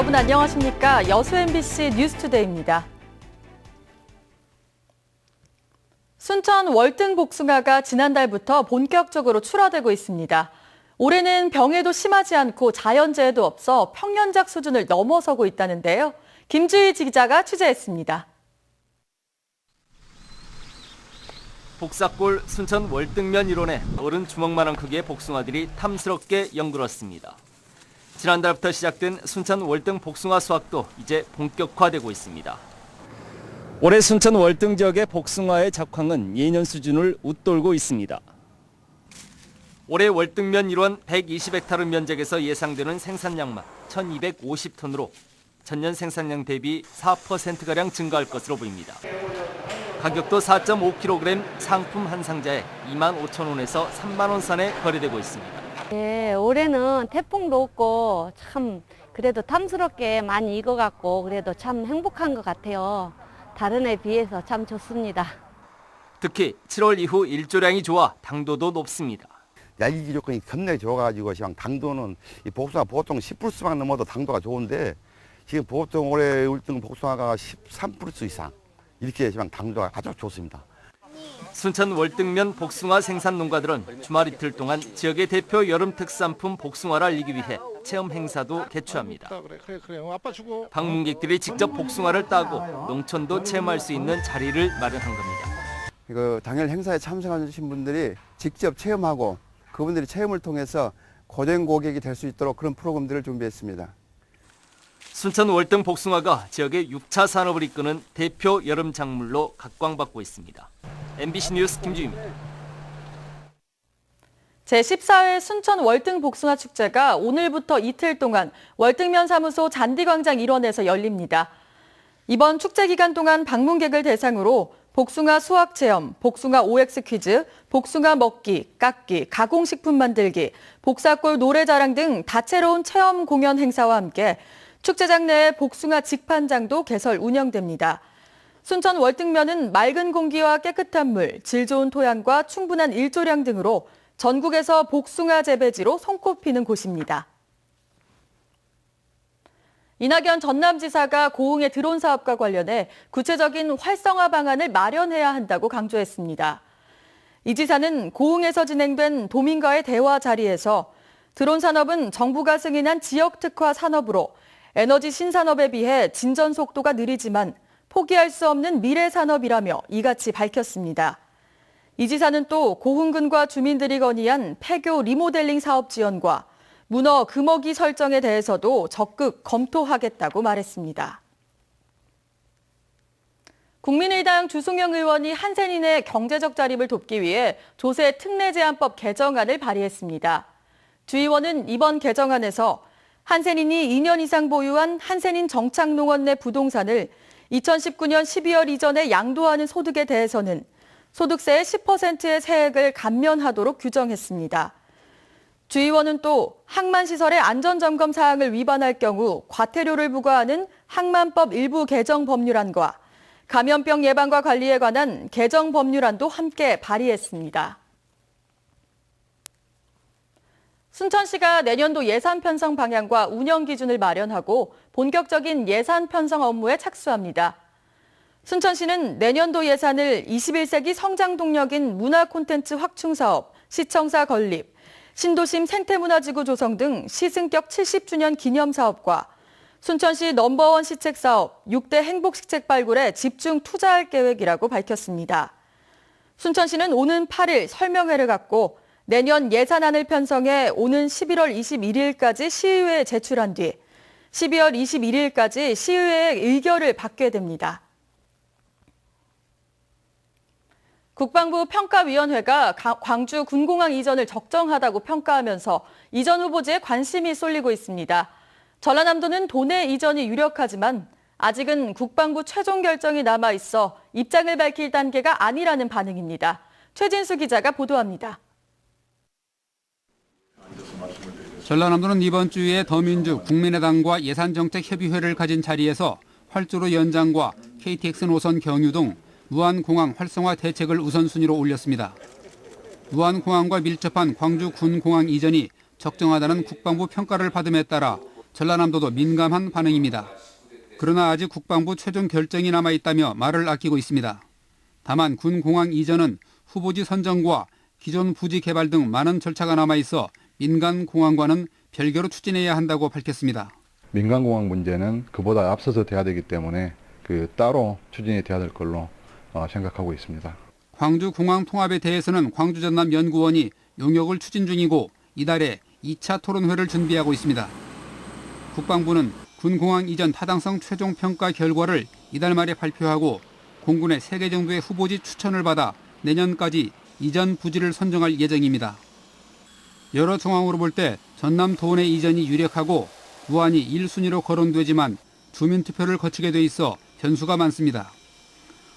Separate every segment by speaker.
Speaker 1: 여러분 안녕하십니까? 여수 MBC 뉴스투데이입니다. 순천 월등 복숭아가 지난달부터 본격적으로 출하되고 있습니다. 올해는 병해도 심하지 않고 자연재해도 없어 평년작 수준을 넘어서고 있다는데요. 김주희 기자가 취재했습니다.
Speaker 2: 복사골 순천 월등면 일원에 어른 주먹만한 크기의 복숭아들이 탐스럽게 연그렀습니다. 지난달부터 시작된 순천 월등 복숭아 수확도 이제 본격화되고 있습니다. 올해 순천 월등 지역의 복숭아의 작황은 예년 수준을 웃돌고 있습니다. 올해 월등면 일원 120헥타르 면적에서 예상되는 생산량만 1250톤으로 전년 생산량 대비 4%가량 증가할 것으로 보입니다. 가격도 4.5kg 상품 한 상자에 25,000원에서 3만원 선에 거래되고 있습니다.
Speaker 3: 네, 올해는 태풍도 없고 참 그래도 탐스럽게 많이 익어갖고 그래도 참 행복한 것 같아요. 다른 해 비해서 참 좋습니다.
Speaker 2: 특히 7월 이후 일조량이 좋아 당도도 높습니다.
Speaker 4: 야기기 조건이 겁나게 좋아가지고 지금 당도는 이 복숭아 보통 10%만 넘어도 당도가 좋은데 지금 보통 올해 월등 복숭아가 13% 이상 이렇게 지금 당도가 아주 좋습니다.
Speaker 2: 순천 월등면 복숭아 생산 농가들은 주말 이틀 동안 지역의 대표 여름 특산품 복숭아를 알리기 위해 체험 행사도 개최합니다. 방문객들이 직접 복숭아를 따고 농촌도 체험할 수 있는 자리를 마련한 겁니다.
Speaker 5: 당일 행사에 참석하신 분들이 직접 체험하고 그분들이 체험을 통해서 고정 고객이 될 수 있도록 그런 프로그램들을 준비했습니다.
Speaker 2: 순천 월등 복숭아가 지역의 6차 산업을 이끄는 대표 여름 작물로 각광받고 있습니다. MBC 뉴스 김주희입니다.
Speaker 1: 제14회 순천 월등 복숭아 축제가 오늘부터 이틀 동안 월등면 사무소 잔디광장 일원에서 열립니다. 이번 축제 기간 동안 방문객을 대상으로 복숭아 수확 체험, 복숭아 OX 퀴즈, 복숭아 먹기, 깎기, 가공식품 만들기, 복사골 노래자랑 등 다채로운 체험 공연 행사와 함께 축제장 내에 복숭아 직판장도 개설 운영됩니다. 순천 월등면은 맑은 공기와 깨끗한 물, 질 좋은 토양과 충분한 일조량 등으로 전국에서 복숭아 재배지로 손꼽히는 곳입니다. 이낙연 전남지사가 고흥의 드론 사업과 관련해 구체적인 활성화 방안을 마련해야 한다고 강조했습니다. 이 지사는 고흥에서 진행된 도민과의 대화 자리에서 드론 산업은 정부가 승인한 지역 특화 산업으로 에너지 신산업에 비해 진전 속도가 느리지만 포기할 수 없는 미래 산업이라며 이같이 밝혔습니다. 이 지사는 또 고흥군과 주민들이 건의한 폐교 리모델링 사업 지원과 문어 금어기 설정에 대해서도 적극 검토하겠다고 말했습니다. 국민의당 주승용 의원이 한센인의 경제적 자립을 돕기 위해 조세 특례 제한법 개정안을 발의했습니다. 주 의원은 이번 개정안에서 한센인이 2년 이상 보유한 한센인 정착농원 내 부동산을 2019년 12월 이전에 양도하는 소득에 대해서는 소득세의 10%의 세액을 감면하도록 규정했습니다. 주 의원은 또 항만시설의 안전점검 사항을 위반할 경우 과태료를 부과하는 항만법 일부 개정 법률안과 감염병 예방과 관리에 관한 개정 법률안도 함께 발의했습니다. 순천시가 내년도 예산 편성 방향과 운영 기준을 마련하고 본격적인 예산 편성 업무에 착수합니다. 순천시는 내년도 예산을 21세기 성장 동력인 문화 콘텐츠 확충 사업, 시청사 건립, 신도심 생태문화지구 조성 등 시승격 70주년 기념 사업과 순천시 넘버원 시책 사업, 6대 행복시책 발굴에 집중 투자할 계획이라고 밝혔습니다. 순천시는 오는 8일 설명회를 갖고 내년 예산안을 편성해 오는 11월 21일까지 시의회에 제출한 뒤 12월 21일까지 시의회의 의결을 받게 됩니다. 국방부 평가위원회가 광주 군공항 이전을 적정하다고 평가하면서 이전 후보지에 관심이 쏠리고 있습니다. 전라남도는 도내 이전이 유력하지만 아직은 국방부 최종 결정이 남아있어 입장을 밝힐 단계가 아니라는 반응입니다. 최진수 기자가 보도합니다.
Speaker 6: 전라남도는 이번 주에 더민주 국민의당과 예산정책협의회를 가진 자리에서 활주로 연장과 KTX 노선 경유 등 무안공항 활성화 대책을 우선순위로 올렸습니다. 무안공항과 밀접한 광주 군공항 이전이 적정하다는 국방부 평가를 받음에 따라 전라남도도 민감한 반응입니다. 그러나 아직 국방부 최종 결정이 남아있다며 말을 아끼고 있습니다. 다만 군 공항 이전은 후보지 선정과 기존 부지 개발 등 많은 절차가 남아있어 민간 공항과는 별개로 추진해야 한다고 밝혔습니다.
Speaker 7: 민간공항 문제는 그보다 앞서서 돼야 되기 때문에 따로 추진이 돼야 될 걸로 생각하고 있습니다.
Speaker 6: 광주 공항 통합에 대해서는 광주 전남 연구원이 용역을 추진 중이고 이달에 2차 토론회를 준비하고 있습니다. 국방부는 군 공항 이전 타당성 최종 평가 결과를 이달 말에 발표하고 공군의 3개 정도의 후보지 추천을 받아 내년까지 이전 부지를 선정할 예정입니다. 여러 정황으로 볼 때 전남 도내 이전이 유력하고 무안이 1순위로 거론되지만 주민투표를 거치게 돼 있어 변수가 많습니다.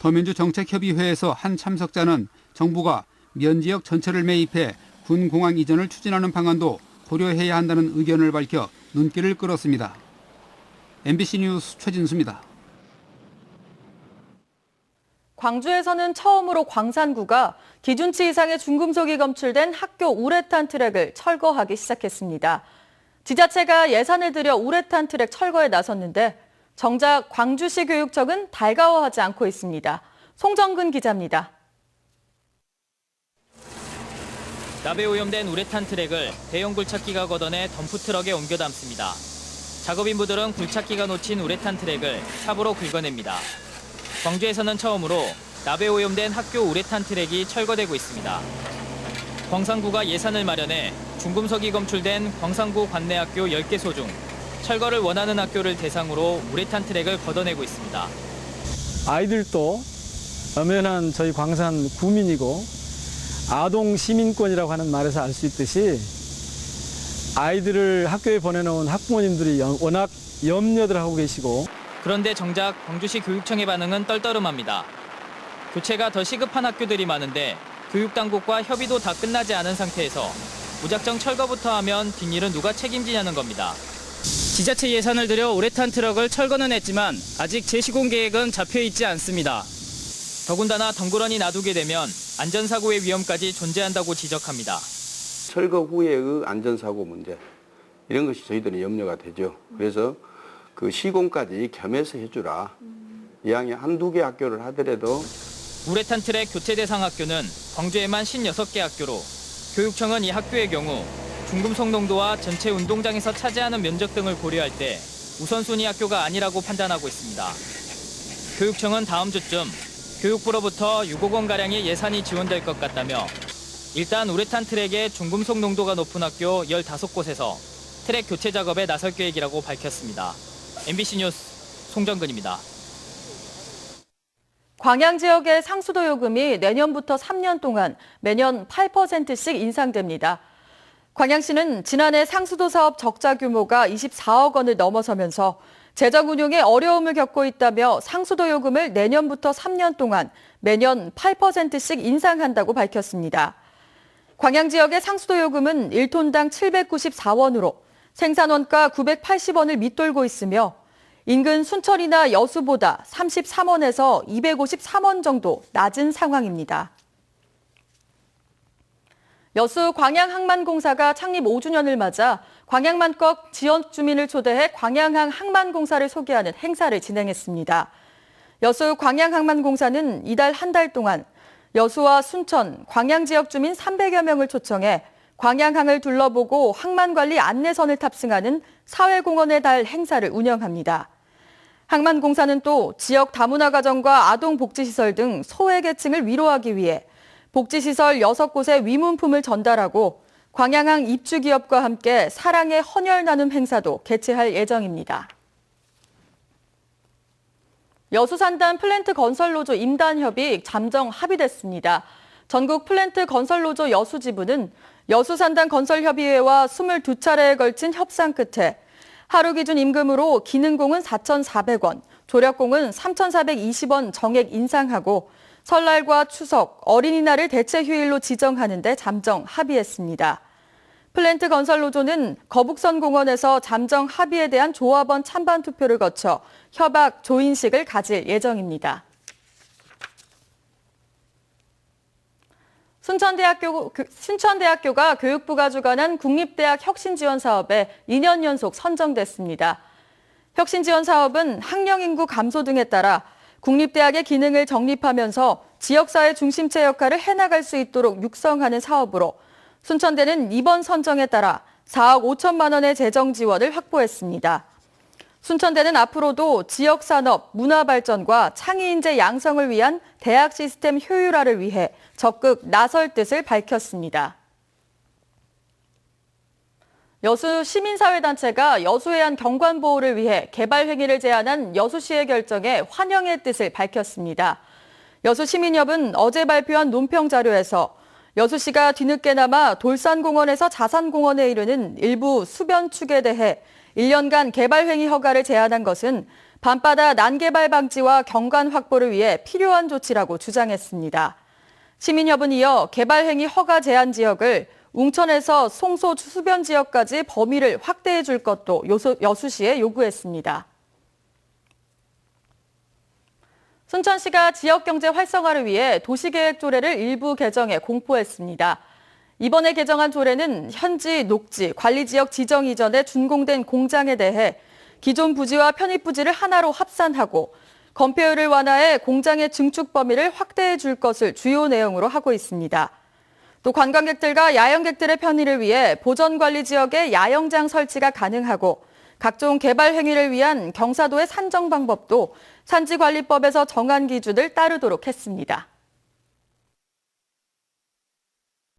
Speaker 6: 더민주정책협의회에서 한 참석자는 정부가 면지역 전체를 매입해 군 공항 이전을 추진하는 방안도 고려해야 한다는 의견을 밝혀 눈길을 끌었습니다. MBC 뉴스 최진수입니다.
Speaker 1: 광주에서는 처음으로 광산구가 기준치 이상의 중금속이 검출된 학교 우레탄 트랙을 철거하기 시작했습니다. 지자체가 예산을 들여 우레탄 트랙 철거에 나섰는데 정작 광주시 교육청은 달가워하지 않고 있습니다. 송정근 기자입니다.
Speaker 8: 나베 오염된 우레탄 트랙을 대형 굴착기가 걷어내 덤프트럭에 옮겨 담습니다. 작업인부들은 굴착기가 놓친 우레탄 트랙을 삽으로 긁어냅니다. 광주에서는 처음으로 나베 오염된 학교 우레탄 트랙이 철거되고 있습니다. 광산구가 예산을 마련해 중금속이 검출된 광산구 관내학교 10개소 중 철거를 원하는 학교를 대상으로 우레탄 트랙을 걷어내고 있습니다.
Speaker 9: 아이들도 엄연한 저희 광산 구민이고 아동 시민권이라고 하는 말에서 알 수 있듯이 아이들을 학교에 보내놓은 학부모님들이 워낙 염려들 하고 계시고
Speaker 8: 그런데 정작 광주시 교육청의 반응은 떨떠름합니다. 교체가 더 시급한 학교들이 많은데 교육당국과 협의도 다 끝나지 않은 상태에서 무작정 철거부터 하면 뒷일은 누가 책임지냐는 겁니다. 지자체 예산을 들여 우레탄 트럭을 철거는 했지만 아직 재시공 계획은 잡혀있지 않습니다. 더군다나 덩그러니 놔두게 되면 안전사고의 위험까지 존재한다고 지적합니다.
Speaker 10: 철거 후에의 안전사고 문제 이런 것이 저희들은 염려가 되죠. 그래서 그 시공까지 겸해서 해주라. 이왕에 한두 개 학교를 하더라도
Speaker 8: 우레탄 트랙 교체 대상 학교는 광주에만 56개 학교로 교육청은 이 학교의 경우 중금속 농도와 전체 운동장에서 차지하는 면적 등을 고려할 때 우선순위 학교가 아니라고 판단하고 있습니다. 교육청은 다음 주쯤 교육부로부터 6억 원가량의 예산이 지원될 것 같다며 일단 우레탄 트랙의 중금속 농도가 높은 학교 15곳에서 트랙 교체 작업에 나설 계획이라고 밝혔습니다. MBC 뉴스 송정근입니다.
Speaker 1: 광양 지역의 상수도 요금이 내년부터 3년 동안 매년 8%씩 인상됩니다. 광양시는 지난해 상수도 사업 적자 규모가 24억 원을 넘어서면서 재정 운용에 어려움을 겪고 있다며 상수도 요금을 내년부터 3년 동안 매년 8%씩 인상한다고 밝혔습니다. 광양 지역의 상수도 요금은 1톤당 794원으로 생산원가 980원을 밑돌고 있으며 인근 순천이나 여수보다 33원에서 253원 정도 낮은 상황입니다. 여수 광양항만공사가 창립 5주년을 맞아 광양만꺽 지역 주민을 초대해 광양항 항만공사를 소개하는 행사를 진행했습니다. 여수 광양항만공사는 이달 한 달 동안 여수와 순천, 광양 지역 주민 300여 명을 초청해 광양항을 둘러보고 항만관리 안내선을 탑승하는 사회공헌의 달 행사를 운영합니다. 항만공사는 또 지역 다문화 가정과 아동복지시설 등 소외계층을 위로하기 위해 복지시설 6곳에 위문품을 전달하고 광양항 입주기업과 함께 사랑의 헌혈 나눔 행사도 개최할 예정입니다. 여수산단 플랜트 건설노조 임단협의 잠정 합의됐습니다. 전국 플랜트 건설노조 여수지부는 여수산단 건설협의회와 22차례에 걸친 협상 끝에 하루 기준 임금으로 기능공은 4,400원, 조력공은 3,420원 정액 인상하고 설날과 추석, 어린이날을 대체 휴일로 지정하는 데 잠정 합의했습니다. 플랜트 건설노조는 거북선 공원에서 잠정 합의에 대한 조합원 찬반 투표를 거쳐 협약 조인식을 가질 예정입니다. 순천대학교가 교육부가 주관한 국립대학 혁신지원 사업에 2년 연속 선정됐습니다. 혁신지원 사업은 학령 인구 감소 등에 따라 국립대학의 기능을 정립하면서 지역사회 중심체 역할을 해나갈 수 있도록 육성하는 사업으로 순천대는 이번 선정에 따라 4억 5천만 원의 재정 지원을 확보했습니다. 순천대는 앞으로도 지역산업, 문화발전과 창의인재 양성을 위한 대학 시스템 효율화를 위해 적극 나설 뜻을 밝혔습니다. 여수 시민사회단체가 여수해안 경관보호를 위해 개발행위를 제안한 여수시의 결정에 환영의 뜻을 밝혔습니다. 여수시민협은 어제 발표한 논평 자료에서 여수시가 뒤늦게나마 돌산공원에서 자산공원에 이르는 일부 수변축에 대해 1년간 개발행위 허가를 제한한 것은 밤바다 난개발 방지와 경관 확보를 위해 필요한 조치라고 주장했습니다. 시민협은 이어 개발행위 허가 제한 지역을 웅천에서 송소 수변 지역까지 범위를 확대해 줄 것도 여수시에 요구했습니다. 순천시가 지역경제 활성화를 위해 도시계획 조례를 일부 개정해 공포했습니다. 이번에 개정한 조례는 현지 녹지, 관리지역 지정 이전에 준공된 공장에 대해 기존 부지와 편입 부지를 하나로 합산하고 건폐율을 완화해 공장의 증축 범위를 확대해 줄 것을 주요 내용으로 하고 있습니다. 또 관광객들과 야영객들의 편의를 위해 보전관리 지역에 야영장 설치가 가능하고 각종 개발 행위를 위한 경사도의 산정 방법도 산지관리법에서 정한 기준을 따르도록 했습니다.